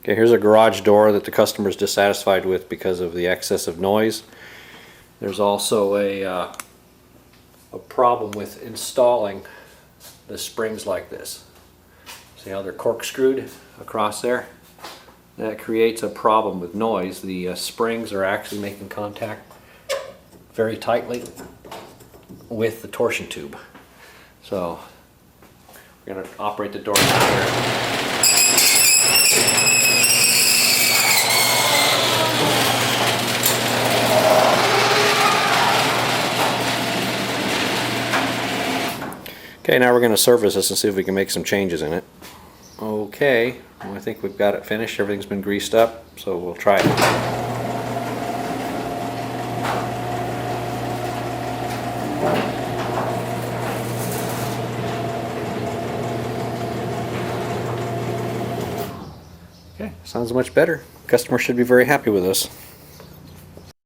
Okay, here's a garage door that the customer is dissatisfied with because of the excessive noise. There's also a problem with installing the springs like this. See how they're corkscrewed across there? That creates a problem with noise. The springs are actually making contact very tightly with the torsion tube. So we're going to operate the door down here. Okay, now we're going to service this and see if we can make some changes in it. Okay, well, I think we've got it finished. Everything's been greased up, so we'll try it. Okay, sounds much better. Customer should be very happy with this.